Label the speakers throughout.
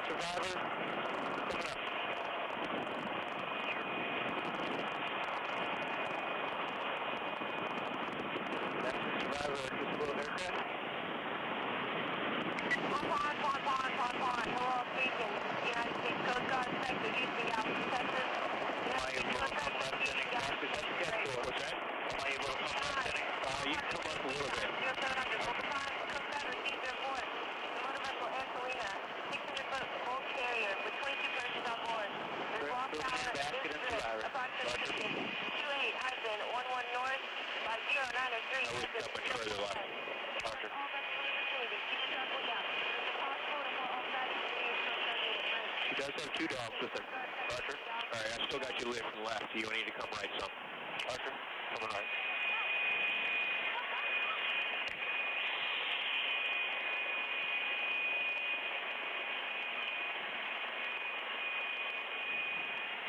Speaker 1: Survivor, coming up. That's the survivor of this little aircraft.
Speaker 2: Pond. Hello, Beacon. United States Coast Guard, Sector Houston, Galveston, Texas.
Speaker 1: Am I able to come left sending back to that schedule? What's that? Am I able to come left sending? You can come up a little bit.
Speaker 2: 0700, Coast Guard received their report. The motor vessel Angelina, 600-foot bulk carrier with 22 persons on board. There's block tower, approximately 28-11 north by 0903.
Speaker 1: I would come much further left. Roger. She does have 2 dogs with her. Roger. All right, I still got you lit from the left, so you need to come right some. Roger. Coming right.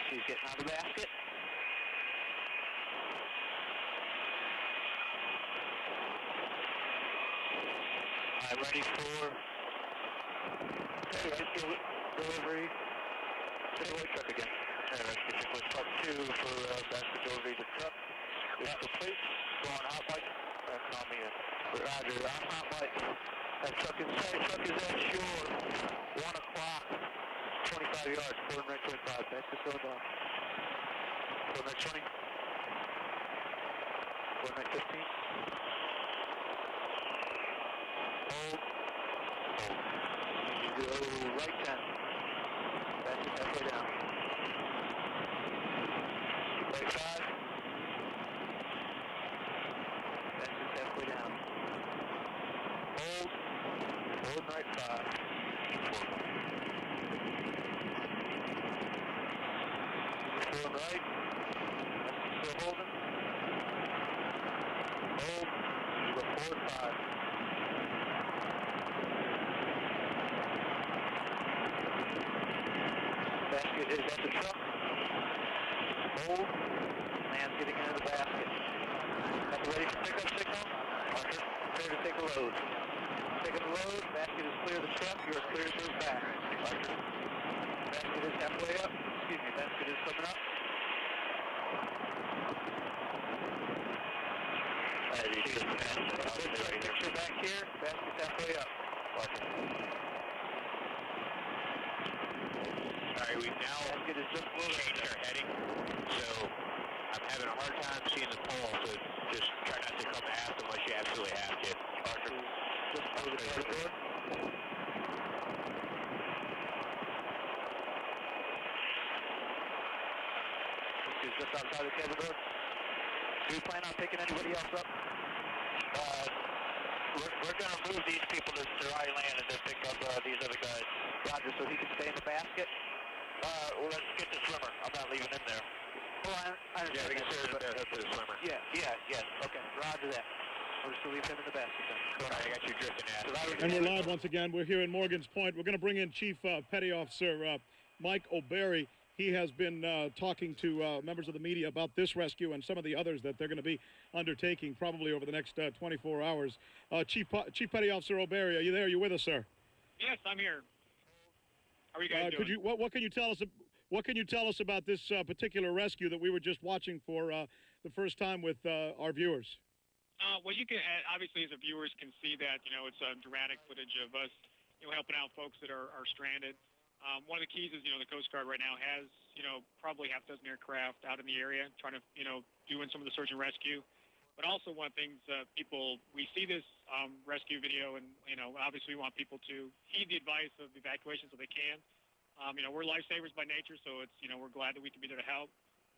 Speaker 1: She's getting out of the basket. I'm ready for rescue delivery. Takeaway truck again. Rescue takeaway truck 2 for basket delivery to truck. Is complete. Go on hot light. Call me in. Roger, on hot light. That truck in sight. Truck is at shore. 1 o'clock. 25 yards. Quarter right 25. Basket go down. Quarter right 20. Quarter right 15. Hold. You go right 10. That's it, halfway down. Right 5. That's it, halfway down. Hold. Hold right 5. Forward right. That's still holding. Hold. You go forward 5. Basket is at the truck. Hold. Man's getting into the basket. Got the ready for pickup signal. Roger. Clear to take a load. Taking the load. Basket is clear of the truck. You're clear to move back. Roger. Basket is halfway up. Excuse me. Basket is coming up. Picture back here. Basket's halfway up. Roger. Alright, we've now changed our heading, so I'm having a hard time seeing the pole, so just try not to come aft unless you absolutely have to. Roger. Just over the cabin door. This is just outside the cabin door. Do you plan on picking anybody else up? We're going to move these people to dry land and then pick up these other guys. Roger, so he can stay in the basket? Well, let's get the swimmer. I'm not leaving him there. Oh, I understand. Yeah, we can stay in there for the swimmer. Yes. Okay, roger that. We'll just leave him in the basket then. All right, I got you drifting at.
Speaker 3: And we're live once again. We're here in Morgan's Point. We're going to bring in Chief Petty Officer Mike O'Berry. He has been talking to members of the media about this rescue and some of the others that they're going to be undertaking probably over the next 24 hours. Chief Petty Officer O'Berry, are you there? Are you with us, sir?
Speaker 4: Yes, I'm here. How are you guys doing?
Speaker 3: What can you tell us? What can you tell us about this particular rescue that we were just watching for the first time with our viewers?
Speaker 4: Well, you can obviously, as the viewers can see that it's dramatic footage of us helping out folks that are stranded. One of the keys is the Coast Guard right now has probably half a dozen aircraft out in the area trying to doing some of the search and rescue. But also one of the things we see this rescue video and obviously we want people to heed the advice of evacuation so they can. We're lifesavers by nature, so it's we're glad that we can be there to help.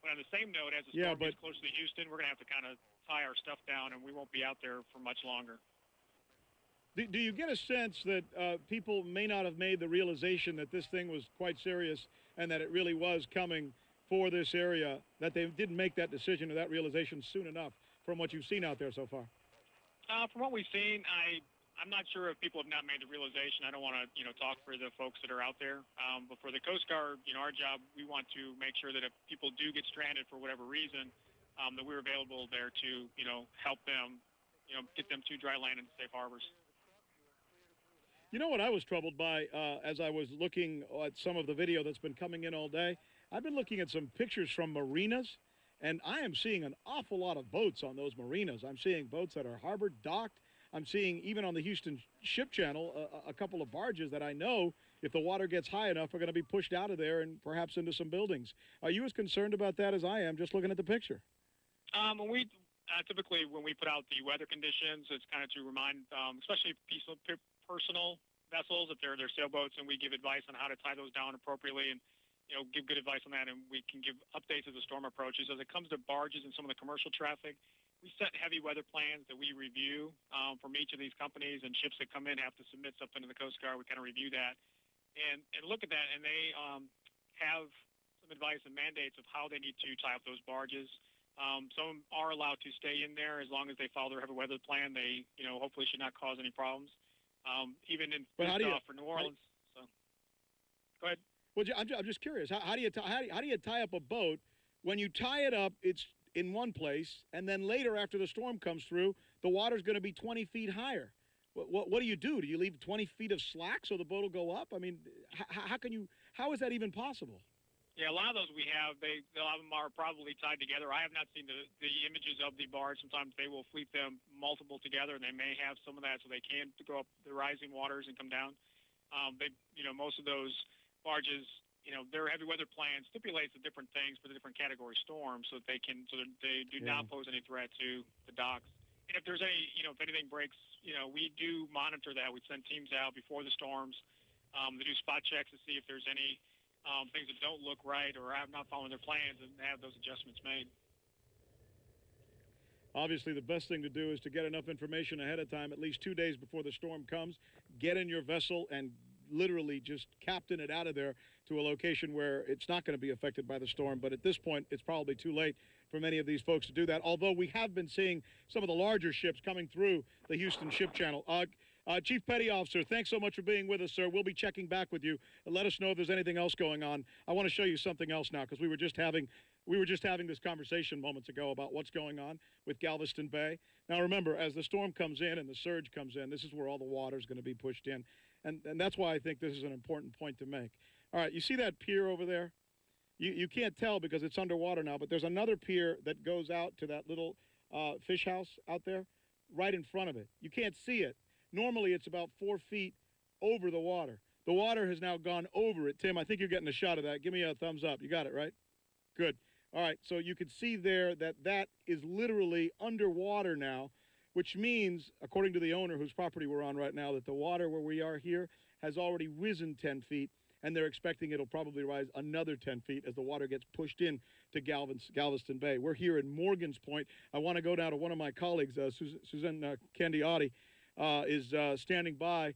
Speaker 4: But on the same note, as the storm gets closer to Houston, we're going to have to kind of tie our stuff down, and we won't be out there for much longer.
Speaker 3: Do you get a sense that people may not have made the realization that this thing was quite serious and that it really was coming for this area, that they didn't make that decision or that realization soon enough from what you've seen out there so far?
Speaker 4: From what we've seen, I'm not sure if people have not made the realization. I don't want to, talk for the folks that are out there. But for the Coast Guard, our job, we want to make sure that if people do get stranded for whatever reason, that we're available there to, help them, get them to dry land and safe harbors.
Speaker 3: You know what I was troubled by as I was looking at some of the video that's been coming in all day? I've been looking at some pictures from marinas, and I am seeing an awful lot of boats on those marinas. I'm seeing boats that are harbored, docked. I'm seeing, even on the Houston Ship Channel, a couple of barges that I know, if the water gets high enough, are going to be pushed out of there and perhaps into some buildings. Are you as concerned about that as I am, just looking at the picture?
Speaker 4: Typically, when we put out the weather conditions, it's kind of to remind, especially personal vessels, if they're sailboats, and we give advice on how to tie those down appropriately, and give good advice on that, and we can give updates as the storm approaches. As it comes to barges and some of the commercial traffic, we set heavy weather plans that we review from each of these companies, and ships that come in have to submit something to the Coast Guard. We kind of review that and look at that, and they have some advice and mandates of how they need to tie up those barges. Some are allowed to stay in there as long as they follow their heavy weather plan. They, hopefully should not cause any problems. Even in for New Orleans. So, go ahead.
Speaker 3: Well, I'm just curious. How do you tie up a boat when you tie it up? It's in one place, and then later after the storm comes through, the water's going to be 20 feet higher. What do you do? Do you leave 20 feet of slack so the boat will go up? I mean, how is that even possible?
Speaker 4: Yeah, a lot of those we have, a lot of them are probably tied together. I have not seen the images of the barge. Sometimes they will fleet them multiple together, and they may have some of that so they can go up the rising waters and come down. Most of those barges, their heavy weather plan stipulates the different things for the different category storms so that they do not pose any threat to the docks. And if there's any, if anything breaks, we do monitor that. We send teams out before the storms. They do spot checks to see if there's any things that don't look right or have not following their plans, and have those adjustments made.
Speaker 3: Obviously, the best thing to do is to get enough information ahead of time, at least 2 days before the storm comes. Get in your vessel and literally just captain it out of there to a location where it's not going to be affected by the storm. But at this point, it's probably too late for many of these folks to do that, although we have been seeing some of the larger ships coming through the Houston Ship Channel. Chief Petty Officer, thanks so much for being with us, sir. We'll be checking back with you and let us know if there's anything else going on. I want to show you something else now, because we were just having this conversation moments ago about what's going on with Galveston Bay. Now, remember, as the storm comes in and the surge comes in, this is where all the water is going to be pushed in. And that's why I think this is an important point to make. All right, you see that pier over there? You can't tell because it's underwater now, but there's another pier that goes out to that little fish house out there right in front of it. You can't see it. Normally, it's about 4 feet over the water. The water has now gone over it. Tim, I think you're getting a shot of that. Give me a thumbs up. You got it, right? Good. All right, so you can see there that is literally underwater now, which means, according to the owner whose property we're on right now, that the water where we are here has already risen 10 feet, and they're expecting it'll probably rise another 10 feet as the water gets pushed in to Galveston Bay. We're here in Morgan's Point. I want to go down to one of my colleagues, Susan Candiotti, is standing by